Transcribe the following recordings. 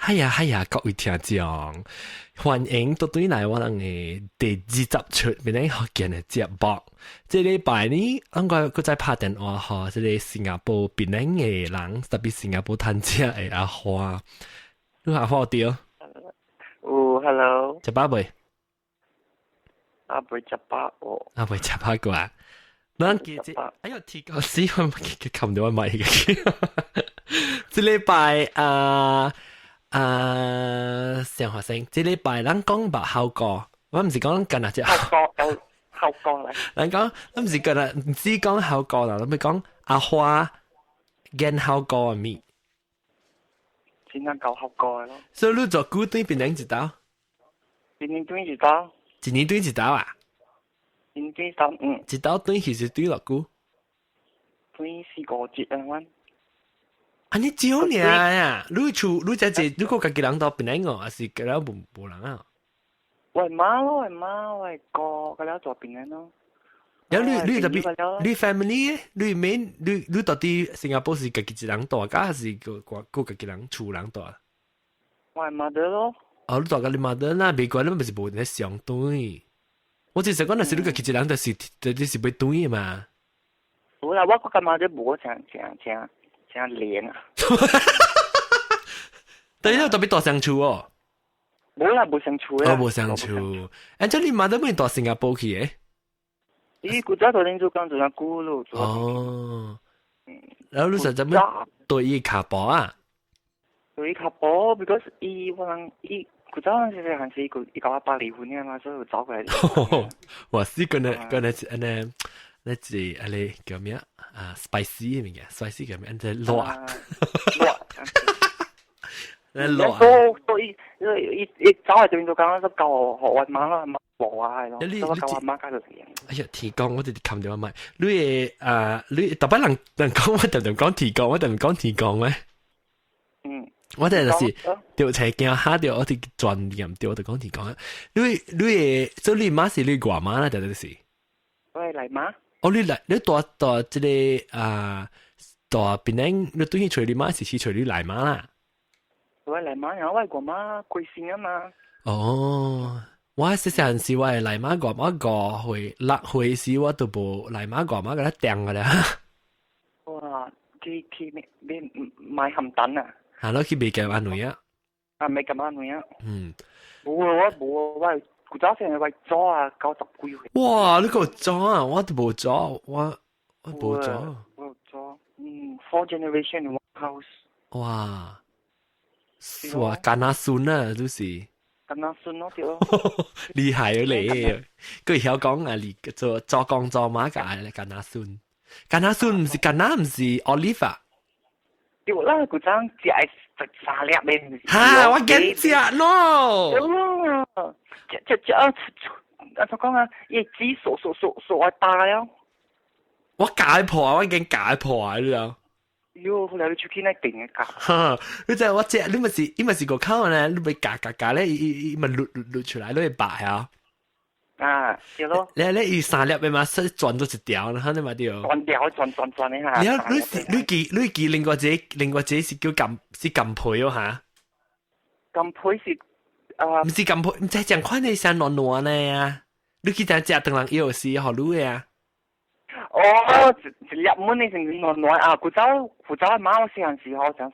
嗨呀，各位聽眾，歡迎到對來我哋嘅第20出邊咧學見嘅節目。這禮拜呢，我再拍電話和這個新加坡邊咧嘅人，特別新加坡探親嘅阿花，你阿花對？hello。食飽未？阿未食飽喎。阿未食飽過啊？咱記住，哎呦，提高死我冚到我咪嘅。這禮拜上學生，這禮拜咱講白校歌，我唔是講緊那隻校歌嚟。咱講，我唔是緊那，唔知講校歌啦，咱咪講阿花見校歌係咪？先講教校歌咯。所以你做古對邊兩知道？一年對一道。一年對一道啊？一年對三一道對其實對落古。對4個節啊，我。啊！你少年啊！你厝你只你個家己人到邊兩個，還是個人無人啊？我媽咯，我媽，我哥個了做邊個咯。有你特別，你 family 你面你到底新加坡是家己一人大家，還是個家己人厝人大？我係 mother 咯。哦，你大家你 mother 啦，美國你咪是無人相對。我只係講，那是你家己一人，就是要對嘛。好啦，我個 mother 無正靚啊！對啦，特別大相處哦。冇啦，冇相處啊。冇相處。誒，即係你媽都冇到新加坡去嘅。咦，古早頭你做工做下古咯。哦。然後你實在冇對伊卡波啊？對伊卡波 ，because 古早嗰陣時係1988離婚嘅嘛，所以走過嚟。我試過呢。那是阿你叫咩啊？spicy 嘅嘢 ，spicy 叫咩？即係辣。辣。所以走嚟對面做工都教學運馬啦，冇啊係咯。你教運馬加到成樣。哎呀，提綱我哋冚掉咪，你特別人講我特別講提綱，我特別講提綱咩？我哋就是調斜鏡下掉我哋轉念掉我哋講提綱。所以你媽是你外媽啦，定係是？我係嚟媽。哦，你大即個大邊咧，你對佢隨你媽是隨你嚟媽啦。我係嚟媽，然後我係個媽貴姓啊嘛。哦，我細陣時我係嚟媽個媽個會6歲時我都冇嚟媽個媽個咧掟嘅啦。哇，佢咩買鹹蛋啊？係咯，佢未咁安女啊。啊，未咁安女啊。冇啊，我係。古早成日為咗啊，90幾歲。哇！你個咗啊，我都冇咗，我冇咗。我咗，4 generation in one house。哇！哇，干阿孫啊，都是。干阿孫咯，對咯。厲害啊你！佢曉講啊，你做工做馬㗎，干阿孫。干阿孫唔是干阿，唔是 Olive 啊。對啦，古早只係食沙粒咩？嚇！我驚食咯。就講啊，葉子傻大了。我解破啊！我已經解破啊！你啊！喲，後來你出去那定嘅夾。哈！你就我只你咪是個口呢？你咪夾咧，伊咪擼出來，你會白啊！啊，對咯。你伊三粒嘅嘛，轉咗一條，然後你咪對。轉你下。你記另外一個是叫撳配哦嚇。撳配是。唔是咁配，唔係講款你想暖暖呢啊？你去食等人有時學你啊？哦，一粒滿你成暖暖啊！古早媽我細陣時候就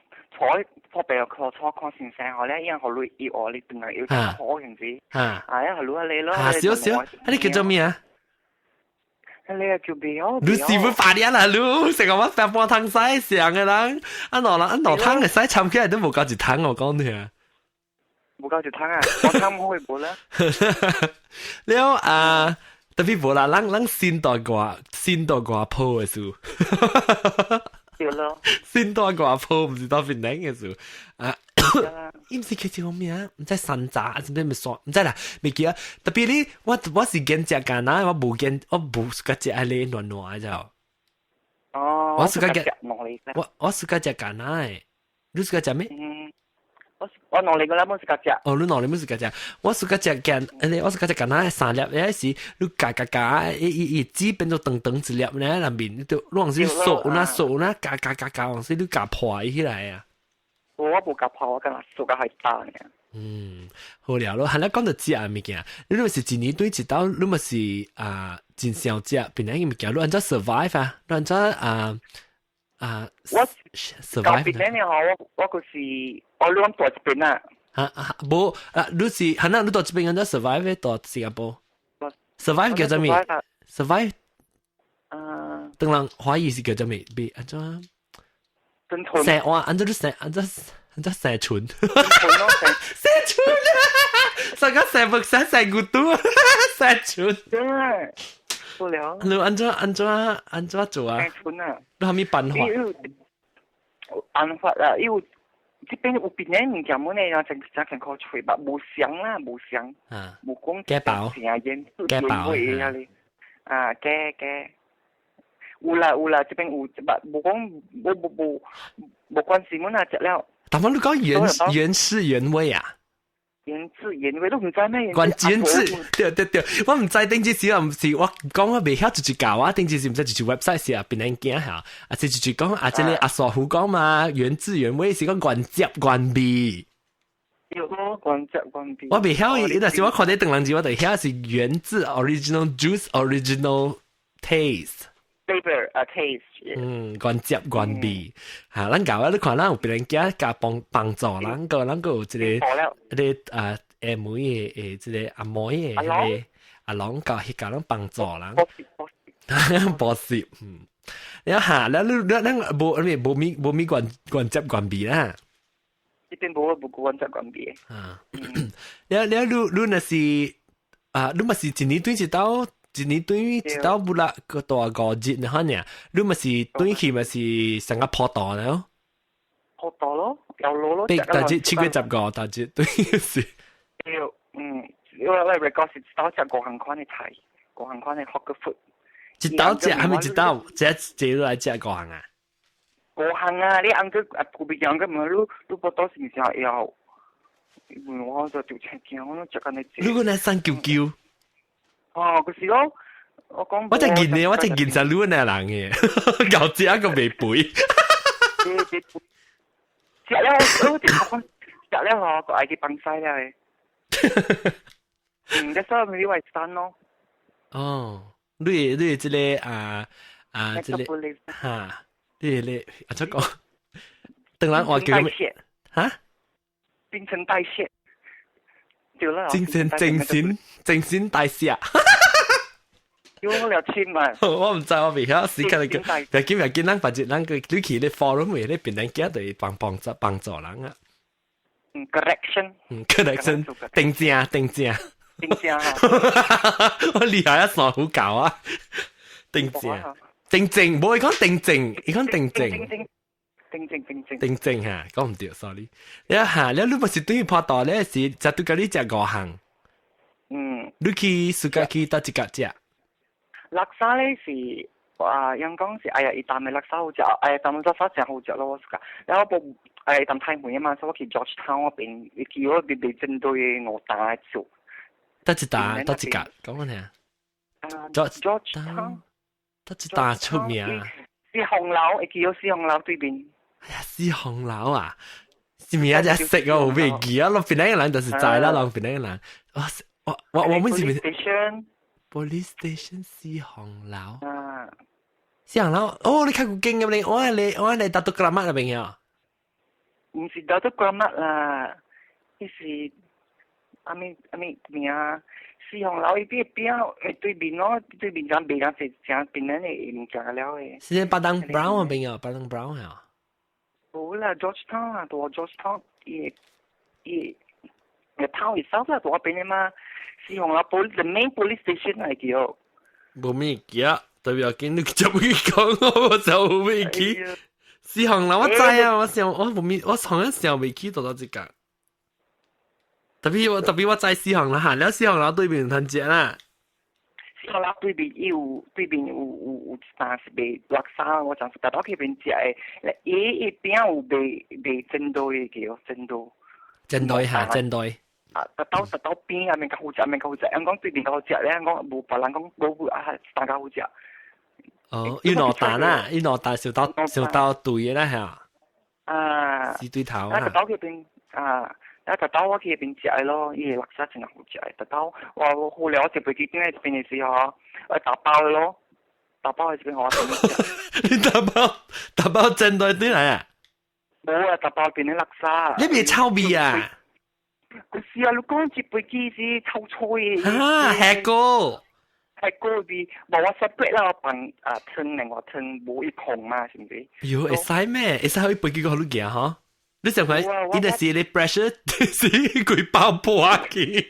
坐白個坐看先生後咧，因為學你要你等人要睇好陣時。啊，學你咯。少，你叫做咩啊？你係叫表。你師傅快啲啦，你成個乜飯煲湯洗上嘅人，一攞湯嚟洗參起來都冇夠一湯，我講你啊。冇夠條湯啊！我湯冇去補啦。了特別無啦，咱先代掛鋪嘅數。對咯。先代掛鋪唔是到邊頂嘅數啊！唔是佢叫咩啊？唔知山楂，唔知咪爽，唔知啦，未記啊！特別呢，我是見隻橄欖，我冇個隻係你暖暖就。哦。我是個隻橄欖，你是個隻咩？我攞嚟個啦，冇食夾隻。哦，你攞嚟冇食夾隻，我食夾隻嘅，我食夾隻緊啦，三粒咧是，你夾，一支變做長一粒咧，入面你都往時掃啦，夾，往時你夾破起來啊。我無夾泡，我跟他數個係打呢。好了咯，係啦，講到食啊物件，你咪是一年對一道，你咪是真少食，邊樣物件，你按照 survive 啊，你按照我 survive 邊呢我個是我攞大一邊啊。冇你是係啦，你到這邊按照 survive 到新加坡 ，survive 叫做咩 ？survive 當然華語是叫做咩？別按照生活，按照生存，生存啊！成個生活生骨頭，生存。不了。你按照做啊？生存啊！你有咩辦法？辦法啊，因為這邊有邊呢物件冇呢，然後真靠吹吧，冇香啦，冇香，冇講雞包，雞包味啊你，雞。有啦，這邊有，冇講冇關係，冇那食了。但係你講原汁原味啊？原汁原味都唔知咩？原汁，對，我唔知頂次時啊，唔是我講我未曉就教啊，頂次時唔知就 website 時啊，邊人驚嚇，就講即係阿傻虎講嘛，原汁原味是講原汁原味。有咯，原汁原味。我未曉，但是我看啲鄧人字，我就曉是原汁 original juice original taste。flavor taste。原汁原味，嚇，咱教啊，你看咱有別人加幫助，咱個有即個妹嘅即個阿妹嘅阿郎教咱幫助咱，博士，然後嚇，咱冇咪原汁原味啦。呢邊冇原汁原味。然後你那是你咪是一年對一道。一年對一道不啦個大個節你看呀，你咪是對起咪是成個破檔咯，破檔咯，有攞咯。大節7月10個大節對是。因為 record 是一道隻個行款嘅菜，個行款嘅 hawker food。一道隻係咪一道？這來隻個行啊？個行啊，你按個個別樣嘅嘛，你不多時時要，因為我就條青椒，我都食緊你。如果你生叫叫。就是咯，我講。我真見你，我真見晒你那人嘅，舊隻一個未背。食了，食了我個愛去幫曬咧。你所以你為生咯。哦，你這個這個嚇，你怎講？當然我叫咩？嚇？新陳代謝。精神大謝，因為我聊天嘛。我唔知我未曉，時間嚟講，又見咱發覺咱個你去咧 forum 嘅咧邊人家對幫助人啊。correction，定正。我厲害啊，傻好搞啊，定正，唔好講定正，你講定正。定正嚇，講唔對 ，sorry。你嚇，你咪是對於拍檔咧，是就對嗰啲隻個行。你去暑假去得一個隻。laksa咧是人講是伊淡嘅 laksa 好食，淡 laksa 真好食咯，我暑假。然後淡太梅啊嘛，所以我去 Georgetown 嗰邊，去嗰邊被針對鵝蛋做。得一個，講緊聽。Georgetown，得一個出名。四紅樓，你見到四紅樓對面。哎呀，四紅樓啊！是咪一隻食我未記啊？落邊那個人就是在啦，落邊那個人。我們是咪 ？Police station 四紅樓。四紅樓，哦，你睇過經咁你，我嚟打到 Keramat 那邊呀？唔是打到 Keramat啦，呢是阿咪啊，四紅樓呢邊對面咯，對面就邊間正邊咧你唔食了嘅。是巴登 Brown 那邊呀，巴登 Brown 呀。冇啦 ，Georgetown 啊，到 Georgetown 個 town itself 啦，到嗰邊啊嘛，四紅樓 the main police station 嚟叫。冇咩記啊，代表見你就會講我就未記。四紅樓我知啊，我冇咩，我從一時候未記到一個。特別我知四紅樓行了四紅樓對面團結啦。四紅樓對面有但是被落沙，我講是大到嗰邊食嘅，一邊有被針對嘅叫針對。針對。特到邊啊，面較好食，香港對面較好食咧，香港冇別人講冇大家好食。哦，要落蛋啦，要落蛋少到對嘅啦係啊。雞對頭啊，特兜佢邊啊，特兜我去邊食咯，伊垃圾真係好食，特兜我好了，我食飛機點解邊嚟試下？我打包咯，打包喺邊我食。你打包真對對嚟啊？冇啊，打包邊啲垃圾。你邊臭味啊？佢試下你講接飛機時臭菜嘅。啊，係個。係嗰啲冇我 separate 啦，我bằng thân另外thân冇一窮嘛，是唔是？喲，會使咩？會使可以飛機個好多件嗬？你想睇？呢陣時你 pressure 是佢爆破嘅，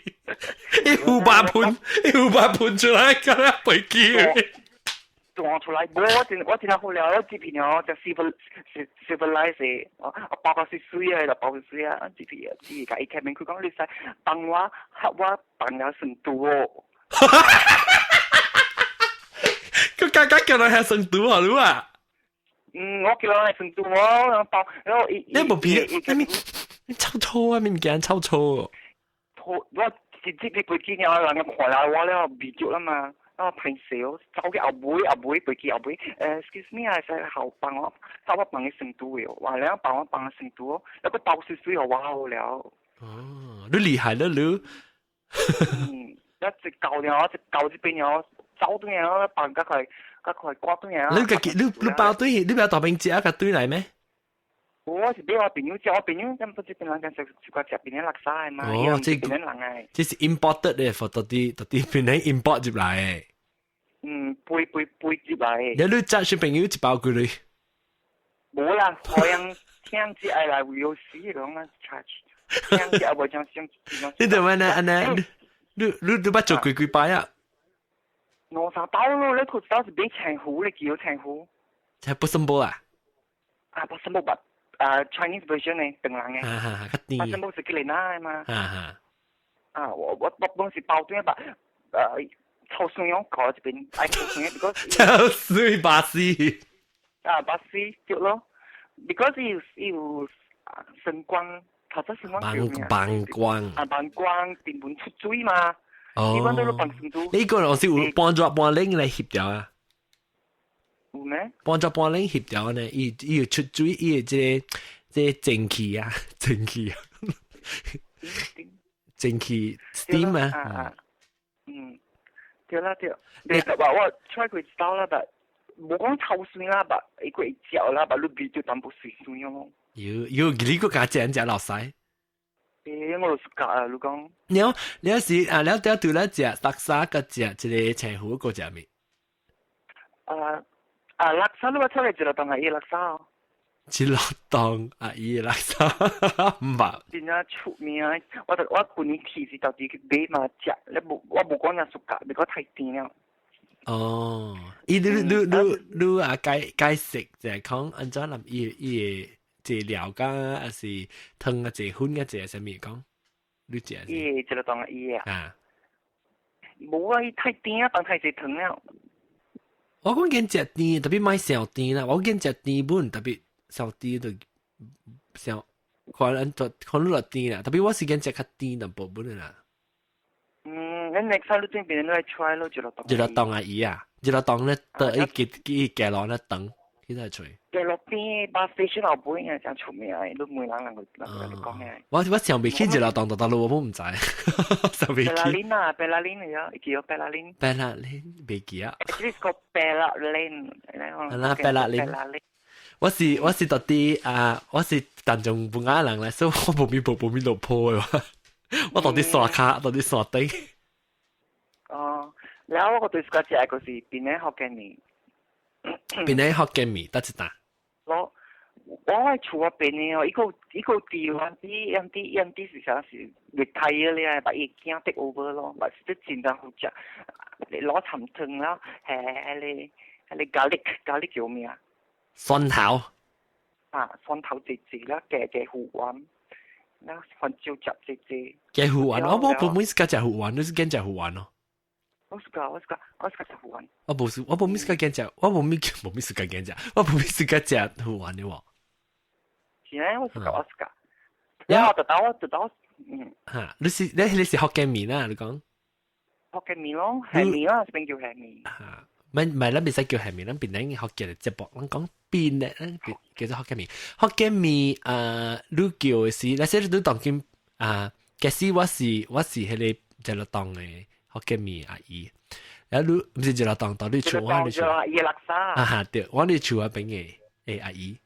一呼把盤出來，咁樣飛機。撞出來，我真係好了，我這邊哦就 civilize， 我包個是水啊，就包個水啊，這邊啊，這個一開面佢講你使幫我黑我幫我成都哦。佢家家叫你係成都啊，你啊？我叫你係成都我包，然後你冇變，你臭臭啊！你唔驚臭臭？我直接你飛機啊，人家看下我咧，未足啦嘛。啊，平時我走嘅後背飛機後背，excuse me 啊，係後幫我，走我幫你成都嘅，話你幫我成都，有個倒水水又哇好了。哦，你厲害啦你。一直舊嘅我，一舊這邊我走對嘢我幫佢刮對嘢。你包對，你包大餅隻個對嚟咩？我是俾我朋友食，我朋友咁不知邊兩間食過食邊啲垃圾係嘛？哦，即係即係 imported 嘅，放到啲邊啲 import 入嚟。背入嚟。你揸住朋友一包佢哋。冇啦，可能聽住係嚟會有事咁啊 charge。聽住我將先。你做咩呢？安呢？你把做幾擺啊？我啥包咯？你佢包是俾青湖，你叫青湖。係不森波啊？啊，不森波吧。Chinese version 呢，等人嘅。不森波是吉利娜嘛。我當時包對吧？臭水樣搞這邊，愛臭水樣 because。臭水巴士。巴士對咯 ，because 有聲光。膀胱電本出水嘛，哦，呢個我是有幫助幫拎嚟協調啊，有咩？幫助幫拎協調呢？伊要出水，伊即蒸氣啊，蒸氣 steam 啊，對啦對，你話我 try 佢知道啦，但冇講臭水啦，但一個一嚼啦，但你比就當部水水樣。有呢個家姐老細。我就覺啊，你講。你有時啊，了掉對啦，隻垃圾個隻，一個青湖個隻咪。垃圾你話出嚟就當係伊垃圾哦。一落當啊，伊垃圾唔係。真係出名，我半年提示到底去買嘛食，我冇講人熟㗎，你講太甜了。哦，你啊解釋就係講按照諗伊這料噶，還是湯啊，這粉啊，這係咩講？你知啊？就當係伊啊。冇啊，太甜啊，當太濟湯了。我講緊食甜，特別買小甜啦。我講食甜本，特別小甜就小，可能落甜啦。特別我是講食較甜淡薄本啦。你 next time 你邊邊來 try 咯，就落當啊伊啊，就落當咧，得一夾落咧等。幾多錘？嘅落邊巴 station 後背啊，真出名啊！都每人能夠講嘅。我上未見就落當到路，我唔知。上未見。貝拉林嚟啊，叫貝拉林。貝拉林未見啊。呢個貝拉林。係啦，貝拉林。我是到啲我是當中半亞人咧，所以我冇面落坡嘅。我到啲刷卡，到啲刷頂。哦，然後我對嗰隻個是邊咧學嘅呢？邊咧學嘅咪得一單。我係厝嗰邊嘅哦，一個地方啲是啥是retire咧，把伊驚 take over 咯，或者真係好食，你攞尋湯啦，係你咖喱叫咩啊？蒜頭。蒜頭姐姐啦，嘅胡丸，啦番椒汁姐姐。嘅胡丸，我冇每次食胡丸，你是揀食胡丸咯？我是食胡丸。我冇每次揀食，我冇每次揀食，我冇每次揀食胡丸嘅喎。是啊，我是噶。然後得到，嚇，你是學嘅麵啊？你講。學嘅麵咯，係麵啦，邊叫係麵？嚇，唔係，咱袂使叫係面，咱邊頂學嘅節目，咱講邊咧，咱叫做學嘅面。學嘅面你叫嘅是，那些你當見假使我是迄個一路當嘅學嘅面阿姨，然後你唔是一路當到你厝我你厝阿姨垃圾對，我你厝嗰邊嘅阿姨，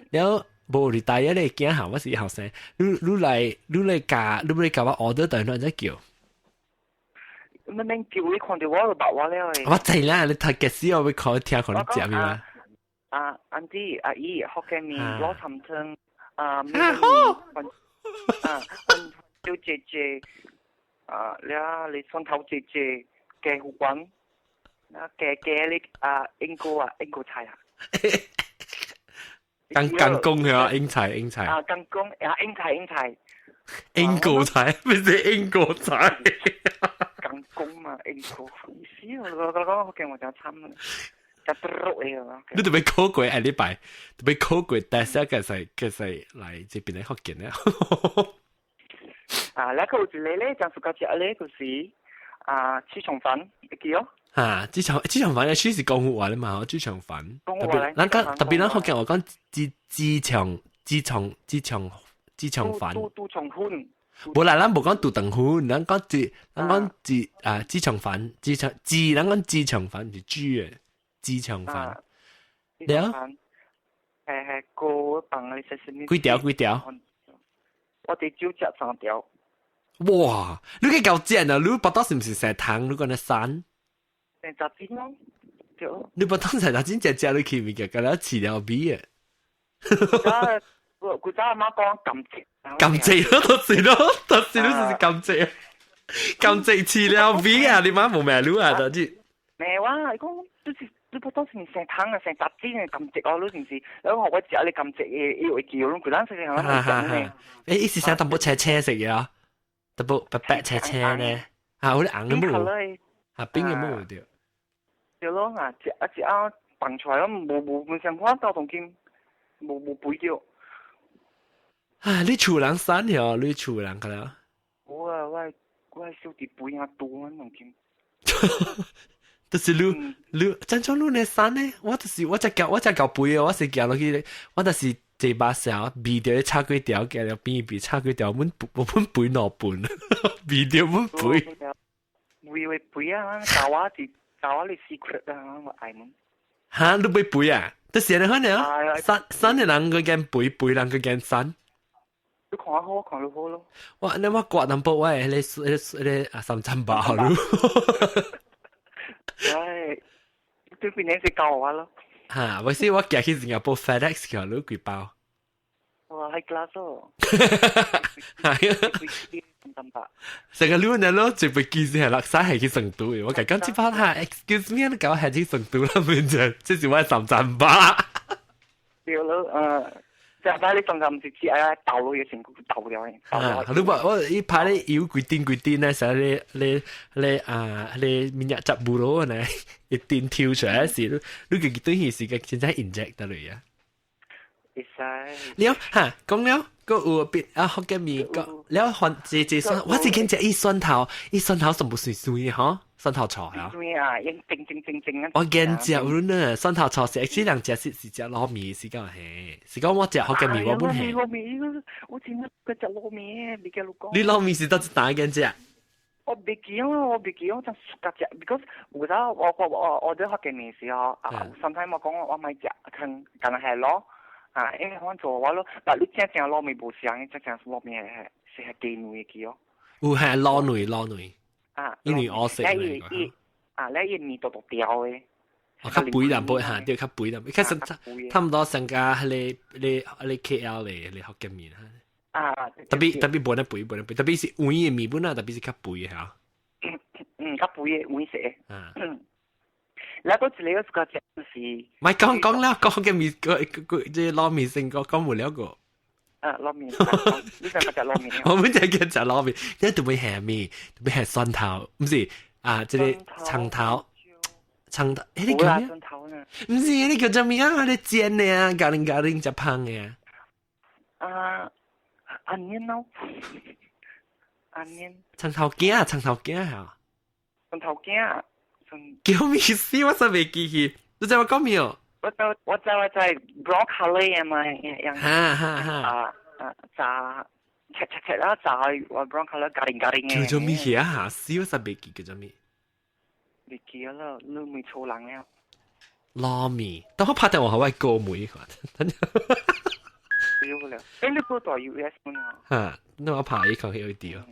然後無你大一咧驚下，我是後生，你來教我 order 等陣再叫。乜咩叫你看到我就白話了我知啦，你睇嘅時候會考聽可能接咪嘛？安迪阿姨學嘅面攞尋親小姐姐你손頭姐姐嘅護棍嘅你英國菜啊？剛公係英菜剛公英菜英國菜，咩係英國菜？剛公嘛，英國意思我講嘅我就慘啦，就多嘢啊！你特別考過下禮拜，特別考過，但係嘅係嚟這邊嚟學嘅咧。那個有一個咧，就自家食咧，就是豬腸粉，你記哦？豬腸粉嘅書是廣府話咧嘛，豬腸粉。廣府話咧，特別咱學嘅我講豬腸粉。豬腸粉。冇啦，咱冇講杜頓粉，咱講豬腸粉，咱講豬腸粉是豬嘅豬腸粉。你啊？係個bằng你食咩？幾條？我哋只食3條。哇！你嘅夠正啊！你不當是唔是成糖？你講你散？成雜煎咯，對。你不當成雜煎食你去咪嘅，咁樣飼料味嘅。佢阿媽講甘蔗咯，就是就是甘蔗，甘蔗飼料味啊！你媽冇咩路啊？就係。咩話？你講你不當成糖啊，成雜煎嘅甘蔗哦，你是唔是？你講我食你甘蔗嘅，以為叫咯，佢當時係我講嘅。誒，時時淡薄青青食嘅啊，淡薄白青青咧，好啲硬嘅冇，冰嘅冇掉。對咯，一蹦出來咯，冇上翻到同見，冇背掉。你厝人散了，你厝人噶啦。我係小弟背下多啊，同見。就是你，真種你呢散呢？我只教背啊，我是教落去，我就是這把手，鼻掉叉幾條，嘅了邊叉幾條，我背落半，鼻掉我背。會背啊！教我你 secret 啊！我愛問。嚇，你背啊？都是人可能啊，散嘅人佢驚背人佢驚散。你看得好，看得好咯。哇！你我刮淡薄喂，你300好咯。唉，對邊你是教我咯。嚇，我先我寄去新加坡 FedEx 嘅，你幾包？哇，係 glass 哦。係啊。成個女人咯，最被記住係垃圾係去成都嘅。我剛剛接翻下 ，excuse me，你搞係去成都啦，咪就即是我300。對咯，就係你仲唔直接倒落去成個倒了嘅。你話我一排你搖幾癲咧，成你明日執布咯呢，一癲跳出來時，你嘅對件事嘅真係 inject 得嚟啊！了嚇，講了個有別學嘅面個，了換這酸，我是見只一蒜頭全部碎碎嗬，蒜頭菜啊。碎啊，應正啊。我見只呢，蒜頭菜是actually兩隻是只糯米，是講係，是講我只學嘅面我本係。糯米，我見到嗰隻糯米，你嘅老公。你糯米是到哪一間只？我別記我就夾只 ，because 我都學嘅面時候，sometimes 我講我咪食，肯係咯。因為可能做話咯，但你正糯米冇上，正糯米係雞卵嘅哦。有係撈卵。因為我食你面度掉嘅。較肥淡薄嚇，對較肥淡薄，其實差唔多成家你 KL 嚟學嘅面嚇。特別本得肥，特別是碗嘅面本啊，特別是較肥嘅嚇。較肥嘅碗食。แล้วก็จะเลี้ยวก็จะสิไม่講แล้ว講嘅面個即係撈面性個講冇了個撈面呢個就撈面我們就叫就撈面呢度會係咩度會係蒜頭唔是即係長頭你叫咩唔是你叫做咩啊你煎嘅啊咖喱就烹嘅onion 咯onion 長頭鏡係長頭鏡叫咩事？我真未記起。你知我講咩哦？我在 brown color 嘛，樣炸切啦，炸我 brown color 加零嘅。叫做咩嘢啊？笑實未記叫做咩？未記啦，你未錯人了。拉麵，等我拍電話我係個妹個。少了，誒你嗰代 US 嘛？嚇，你我拍依個去啲哦。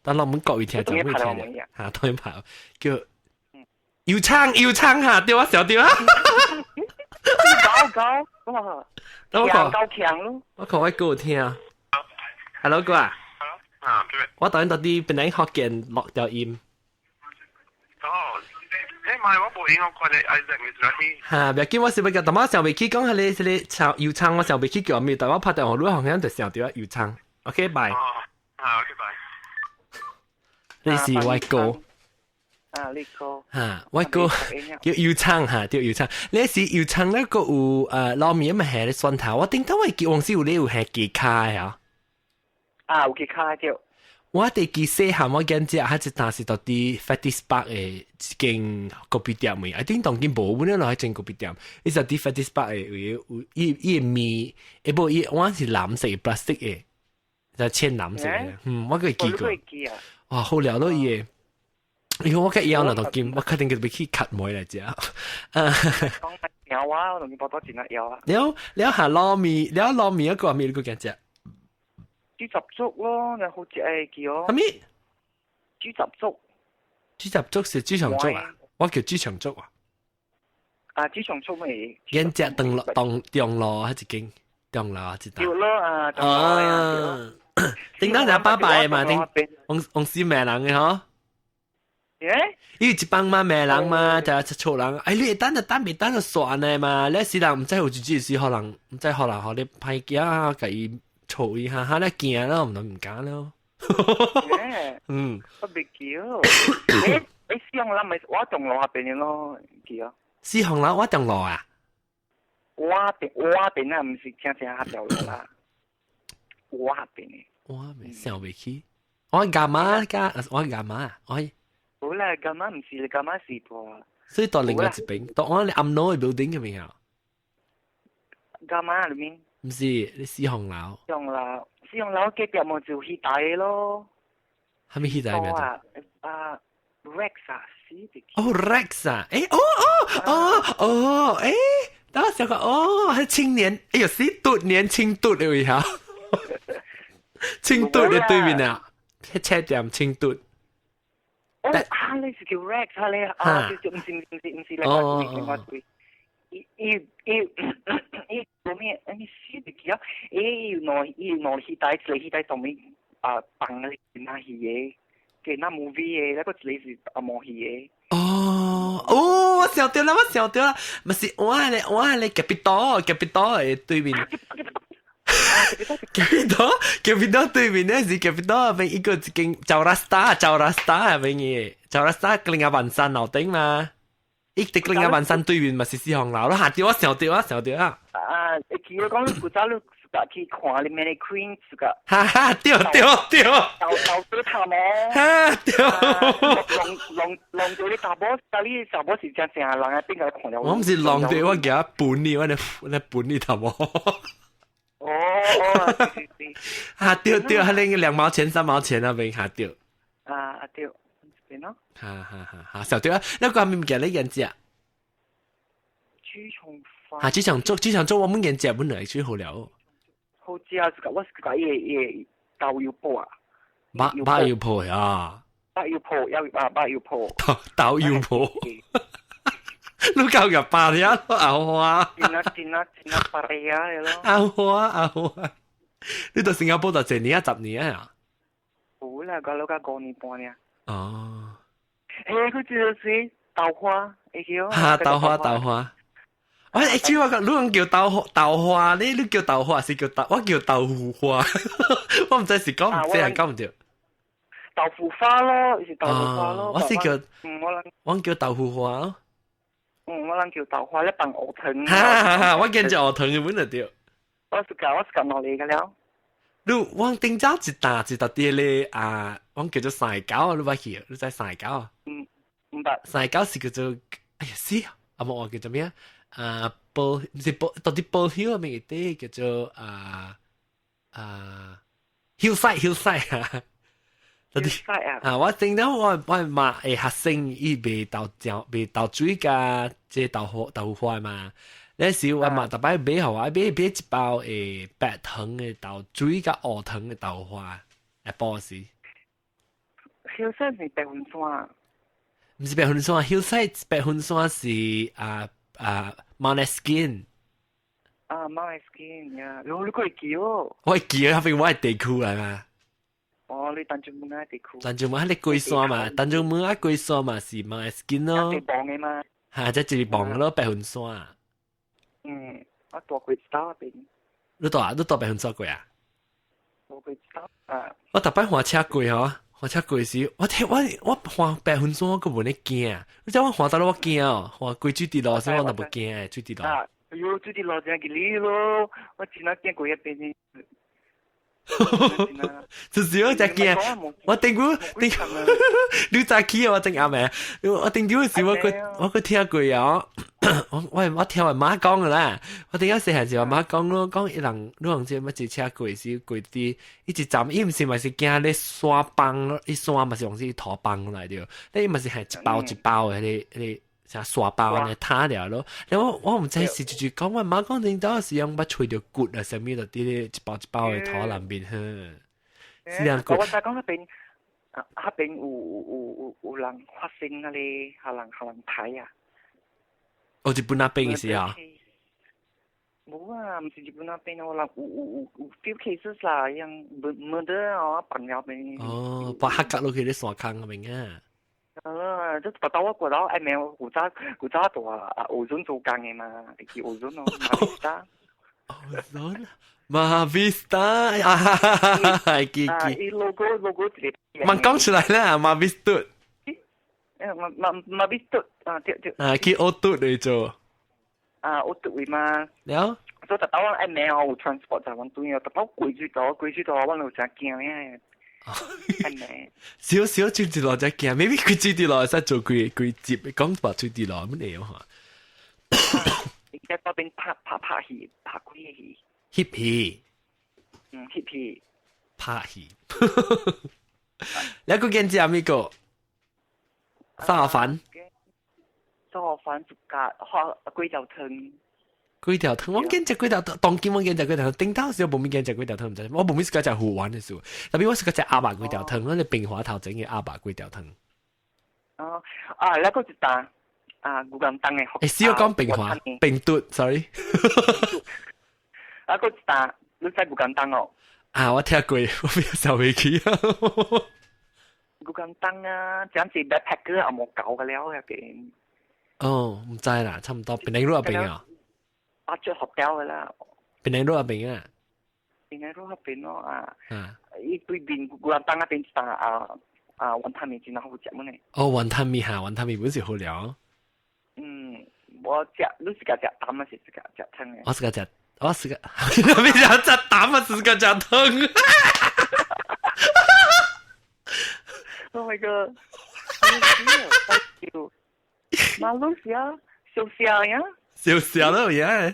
但我們國語聽就會聽嘅。嚇，當然拍叫要撐嚇，對我笑對啊！搞，哇！強咯！我講我個聽。Hello 哥啊！我當然到啲本來學見落掉音。哦，誒唔係我部音我看你 Isaac 你做咩？嚇，別見我是不個，但我上未去講係你唱要唱，我上未去叫咩？但我拍電話錄好像就上掉要唱。OK，拜。哦，OK，拜。你是外國。呢個嚇，外國要唱嚇，對要唱。你是要唱咧個有撈麵咪係咧蒜頭，我頂到我記往時有你有係幾卡呀？有幾卡條。我哋記細漢我見只係一單是到啲 Fatty Spark 嘅一間咖啡店咪，I think 當間冇本來落喺間咖啡店，呢就啲 Fatty Spark 嘅伊麵，一部伊我是藍色 plastic 嘅，就淺藍色嘅，我佢記過。哇，好料到嘢！如果我嘅腰嗱當間，我確定佢俾佢 cut 妹嚟只。講有啊，我同你報多錢啊有啊。你下撈麵，你撈麵一個咩？你個間只？豬雜粥咯，你好似係叫我。係咩？豬雜粥。豬雜粥是豬腸粥啊？我叫豬腸粥啊。豬腸粥咪。間只當落喺一間，當落一單。叫咯啊。頂當就拜拜嘛，頂on si 咩人嘅嗬？因為一幫嘛咩人嘛，就係錯人。哎，你單就單，未單就算嘅嘛。你時人唔知有自己事，可能唔知可能學你派幾啊，計嘈一下，嚇你驚咯，唔能唔揀咯。我未叫。你四項樓咪我棟樓下邊嘅咯，叫。四項樓我棟樓啊？我邊啊，唔是正下條樓啦。我下邊嘅。我未想未起。我幹嘛？我幹嘛？我。好啦，幹嘛唔是你幹嘛是噃？所以到另外一邊，到我哋暗樓嘅 building 嘅邊啊？幹嘛裏面？唔是，你四項樓。四項樓隔壁咪就起大咯。係咪起大咩？Rex 啊，是的。哦 Rex 啊，誒，誒，等我想講，係青年，哎呀，是嘟年青嘟嚟呀，青嘟嘅對面啊，車店青嘟。你是叫 Rex 啊你就唔是另外對。做咩？你是的叫，要攞起帶上面放嗰啲那戲嘢，嘅那 movie 嘅，那個你是冇戲嘅。我想到啦，咪是我係你 capital 嘅對面。capital 對面咧是 capital 入邊一個一間招拉斯塔入邊嘅，招拉斯塔另外萬山樓頂嘛，一直另外萬山對面咪是四項樓咯，下掉啊！你記得講古早你自家去看你咩 Queen 自家，掉，豆水塔麼？浪到你大波，但係大波時間成日人喺邊個看到？我唔是浪到，我叫佢本你，我本你頭毛。掉，係拎2毛錢3毛錢啊，邊下掉？掉，邊咯？小掉啊！那個係咪唔見你人隻？豬腸飯。豬腸粥我們人隻本來最好了。好似啊，我是講嘢豆要煲啊。包要煲啊！包要煲。豆要煲。你夠入巴呀？牛啊！剪啦巴呀嘅咯。牛啊！你到新加坡就10年10年啊？好啦，個老家5年半呀。哦。佢就是豆花，叫。豆花。我actually我講叫豆花，你叫豆花是叫我叫豆腐花，我唔知是講唔知人講唔對。豆腐花咯，是豆腐花咯。我是叫我叫豆腐花咯。我諗叫豆花，你扮鵝藤。我見咗鵝藤嘅本就對。我是講落嚟嘅了。我頂朝一打啲咧我叫做曬餃，你捌去？你知曬餃啊？唔唔得。39是叫做哎呀死啊！冇我叫做咩啊？報唔是報到啲報曉啊？咩啲叫做hillside 啊？到啲我聽到我媽學生伊未豆水㗎，即豆花嘛。那時我媽特別買好啊，買一包白糖嘅豆水甲烏糖嘅豆花，一包是。Hillside 是白雲山。唔是白雲山 ，Hillside 白雲山是Måneskin。Måneskin 呀，你可以記哦。我會記啊，因為我係地區嚟嘛。哦，你單專門喺地區。單專門喺你龜山嘛，單專門喺龜山嘛是 Måneskin 咯。地磅嘅嘛。嚇，即係一磅咯，白雲山。我大過知道邊。你到白雲山過啊？我知道啊。我特別換車過嗬。我車過時，我換白雲山我個冇你驚，你知我換到我驚哦，換過水地路時我都冇驚水地路。喲，水地路真係你咯，我真係驚過一邊先。就是我只驚，我定估你早起我正啱咩？我定估時我個聽過啊，我聽我媽講噶啦，我點解細漢時我媽講咯，講一人你唔知乜嘢車過時過啲，一直站，伊唔是咪是驚你刷崩咯，伊刷咪是用是拖崩來的，你咪是係一包一包嘅你。像刷包呢，塌了咯。然後我唔知是就講，我媽講領導是用把吹條骨啊，上面嗰啲一包一包嘅拖南邊呵。是兩骨。我就講嗰邊有人發生嗰啲下人睇啊。哦，日本那邊嘅時候。冇啊，唔是日本那邊啊，我諗有 few cases 啦，yang murder 啊，朋友邊。哦，把黑格落去啲山坑嗰邊啊。即係到我覺得誒咩？古早度澳洲做工嘅嘛，叫澳洲咯，馬 Vista 啊，記。logo 之類。咪講出來啦，馬 Vista。馬 Vista 對。叫澳洲嚟做。澳洲位嘛。了。所以到我誒咩？我 transport 就揾對啊，到貴住到我老真驚咧。少少水地路就驚 ，maybe 佢水地路使做佢接講話水地路乜嘢嚇？而家嗰邊拍戲，拍鬼戲。翕戲。翕戲。拍戲。你個見知阿咪個？沙河粉。沙河粉就加粿條湯。粿條湯，我見隻粿條湯，當見我見隻粿條湯，頂頭時候冇面見隻粿條湯唔知，我冇面是嗰隻好玩嘅事，特別我是嗰隻鴨白粿條湯，嗰隻冰華頭整嘅鴨白粿條湯。那個就打古咁燈嘅。誒，少講冰華，冰嘟 ，sorry。那個就打，你知古咁燈哦。我聽過，我比較少回去啊。古咁燈啊，這樣子 backpacker 有冇搞嘅了入邊？哦，唔知啦，差唔多，邊度入邊啊？budget hotel 嘅啦。邊度入邊啊？邊度入邊咯伊對面古咁燈一邊打雲吞麵真係好食乜呢？哦，雲吞麵嚇，雲吞麵本是好料。我食，你是個食蛋啊，是個食湯嘅。我是個食，邊有食蛋啊？是個食湯。Oh my god！馬來西亞小呀？小咯嘢。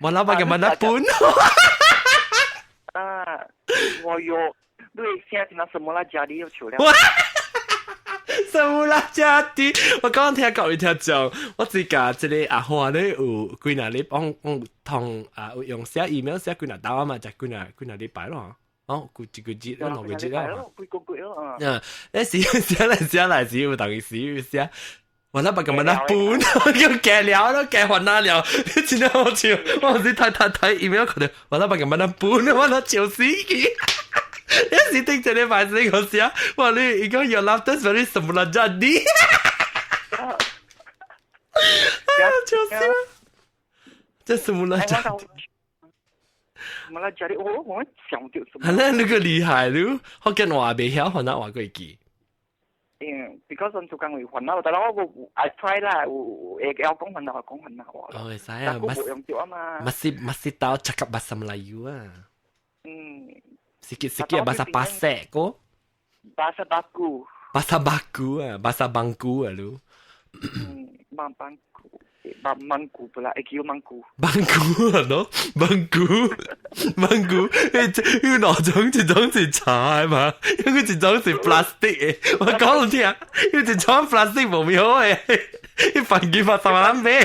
我老闆嘅問一半。我有，你現在什麼啦？家裡有球了。什麼啦？家啲，我剛聽教育聽講，我自家即個阿花咧有幾日你幫同用寫 email 寫幾日打啊嘛，就幾日禮拜咯。哦，幾個節，兩個節啦。幾個月咯。你寫嚟時要等於寫。我那把咁樣啦，半叫計了都計還那了，你真係好笑。我先睇 email 佢哋，我那把咁樣啦，半我那笑死佢。一時聽住你發聲嗰時啊，哇！你而家又諗得上啲什麼啦？真啲，笑死！這什麼啦？什麼啦？真啲，我想到什麼？係啦，你個厲害咯，我見話未曉，可能話佢記。because 我做工會混啦，但係我 I try 啦，有講混啦，講混啦。哦，係啊，冇用掉啊嘛。masih tahu cakap bahasa Melayu ah. Sikit-sikit bahasa Pasek ko. Bahasa baku. 巴萨巴古啊，巴萨邦古啊，路。芒古，芒古不啦，叫芒古。芒古啊，喏，芒古，呢個一種是茶嘛，因為一種是 plastic 嘅。我講你聽，因為一種 plastic 無妙嘅，你飯幾百十萬咩？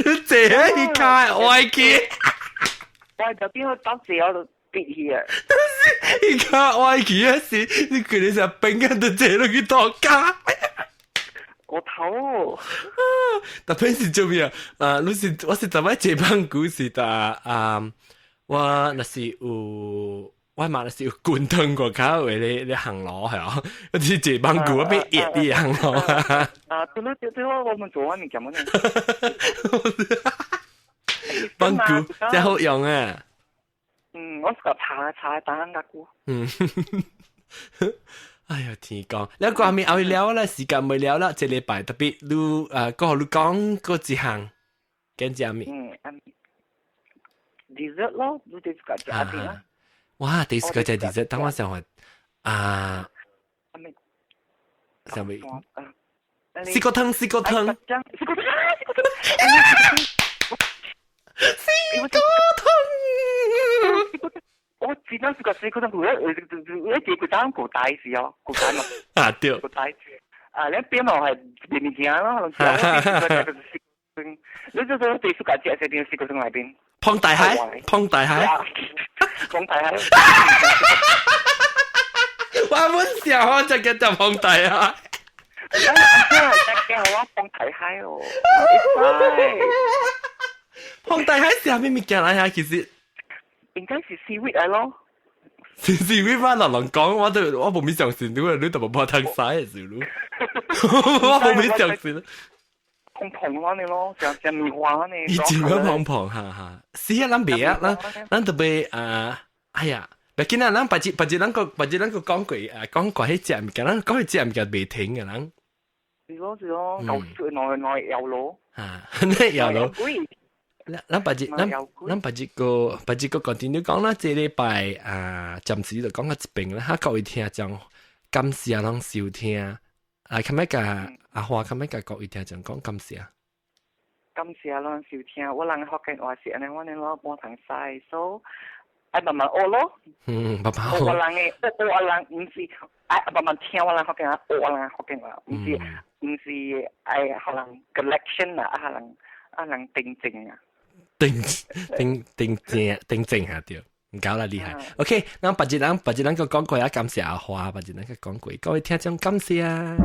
你借啊，你開外機。我就邊個當時我就跌 here。你開外機啊是，你佢哋就冰喺度借落去當家。我頭，特別是做咩啊？我是怎麼借芒古是的我那是有。我嘛是有滾湯過卡為你行路係啊，好似借芒古嗰邊熱啲行路啊。對，我們做完你講乜呢？芒古真好用啊！我是個茶打緊股。哎呀，天講，你個下面後聊啦，時間未聊啦，這禮拜特別你講你講嗰一項，跟住下面。dessert 咯，你哋個食啲啦。哇，第四個就係 dessert，等我想下上面四個湯。我知道是個四個湯，我幾個湯古代是哦，古代嘛。啊對。古代你邊度係便利店咯？你就說第四個食係點四個湯裏邊？碰大海。碰大海。我本小我就叫做碰大海。我碰大海哦。碰大海是咩物件嚟啊？其實應該是 seaweed 嚟咯。seaweed 翻落嚟講，我冇咩上線，你都冇怕燙晒嘅時咯。我冇咩上線。碰咯你咯，就棉花你。以前嘅碰下，試下諗別啊，咱特別哎呀，唔見啊，咱白日咱個講過迄隻物件，咱講迄隻物件未停嘅咱。是咯，內有咯。呢有咯。咱白日個 continue 講啦，這禮拜暫時就講到一邊啦，哈各位聽眾，感謝咱收聽。今日個阿華，今日個各位聽眾講感謝。感謝咱收聽，我人學緊話是安尼，我哋攞半堂曬，所以慢慢學咯。慢慢學。我人唔是慢慢聽我人學緊，我人學緊話，唔是可能 collection 啊，可能定靜啊。定靜下掉，唔搞啦厲害。OK， 咁白日咱個講過啊，感謝阿華，白日咱個講過，各位聽眾感謝啊。